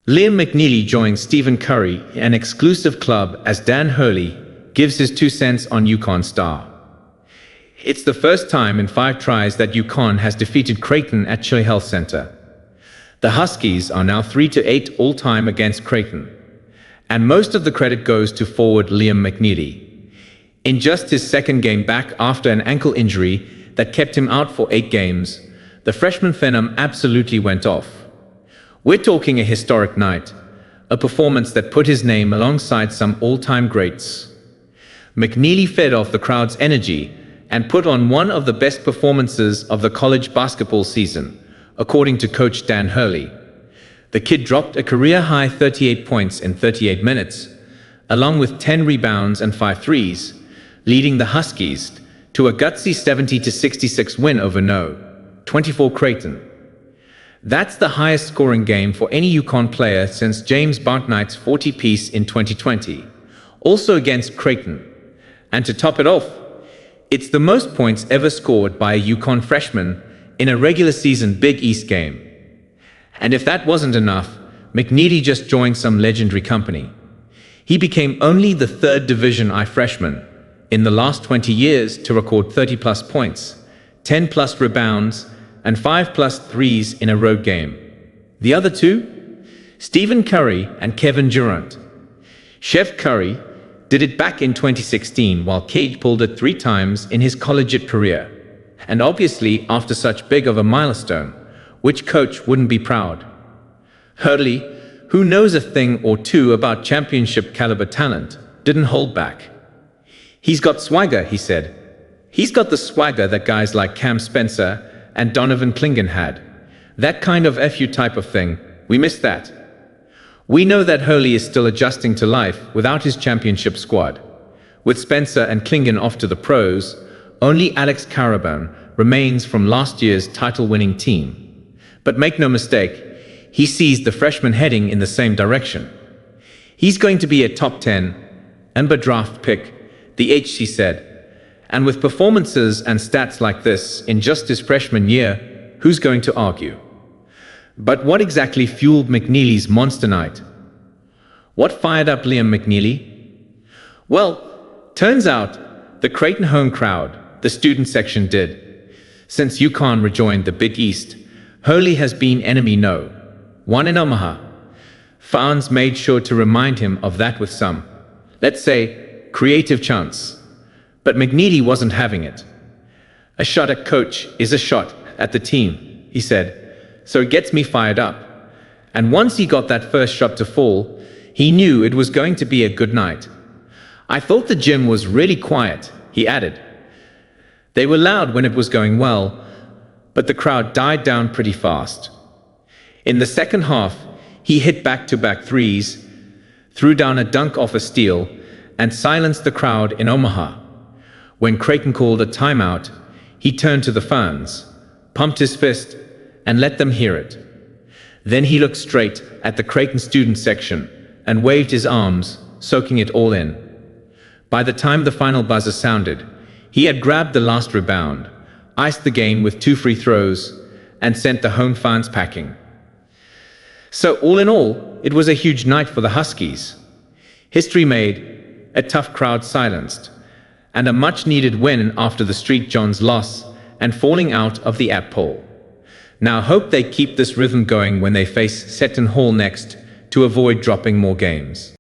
Liam McNeeley joins Stephen Curry, an exclusive club, as Dan Hurley gives his 2 cents on UConn star. It's the first time in 5 tries that UConn has defeated Creighton at Chile Health Center. The Huskies are now 3-8 all-time against Creighton, and most of the credit goes to forward Liam McNeeley. In just his second game back after an ankle injury that kept him out for 8 games, the freshman phenom absolutely went off. We're talking a historic night, a performance that put his name alongside some all-time greats. McNeeley fed off the crowd's energy and put on one of the best performances of the college basketball season, according to coach Dan Hurley. The kid dropped a career-high 38 points in 38 minutes, along with 10 rebounds and 5 threes, leading the Huskies to a gutsy 70-66 win over No. 24 Creighton. That's the highest scoring game for any UConn player since James Bouknight's 40-piece in 2020, also against Creighton. And to top it off, it's the most points ever scored by a UConn freshman in a regular season Big East game. And if that wasn't enough, McNeeley just joined some legendary company. He became only the 3rd Division I freshman in the last 20 years to record 30-plus points, 10-plus rebounds, and 5-plus threes in a road game. The other 2? Stephen Curry and Kevin Durant. Chef Curry did it back in 2016 while Cage pulled it 3 times in his collegiate career. And obviously, after such big of a milestone, which coach wouldn't be proud? Hurley, who knows a thing or two about championship caliber talent, didn't hold back. He's got swagger, he said. He's got the swagger that guys like Cam Spencer and Donovan Clingan had. That kind of FU type of thing. We miss that. We know that Hurley is still adjusting to life without his championship squad. With Spencer and Clingan off to the pros, only Alex Caraban remains from last year's title-winning team. But make no mistake, he sees the freshman heading in the same direction. He's going to be a top 10 and draft pick, the HC said. And with performances and stats like this in just his freshman year, who's going to argue? But what exactly fueled McNeeley's monster night? What fired up Liam McNeeley? Well, turns out the Creighton home crowd, the student section, did. Since UConn rejoined the Big East, Hurley has been enemy no. 1 in Omaha. Fans made sure to remind him of that with some, let's say, creative chants. But McNeeley wasn't having it. A shot at coach is a shot at the team, he said, so it gets me fired up. And once he got that first shot to fall, he knew it was going to be a good night. I thought the gym was really quiet, he added. They were loud when it was going well, but the crowd died down pretty fast. In the second half, he hit back-to-back threes, threw down a dunk off a steal, and silenced the crowd in Omaha. When Creighton called a timeout, he turned to the fans, pumped his fist, and let them hear it. Then he looked straight at the Creighton student section and waved his arms, soaking it all in. By the time the final buzzer sounded, he had grabbed the last rebound, iced the game with 2 free throws, and sent the home fans packing. So all in all, it was a huge night for the Huskies. History made, a tough crowd silenced, and a much-needed win after the Street Johns loss and falling out of the app poll. Now hope they keep this rhythm going when they face Seton Hall next to avoid dropping more games.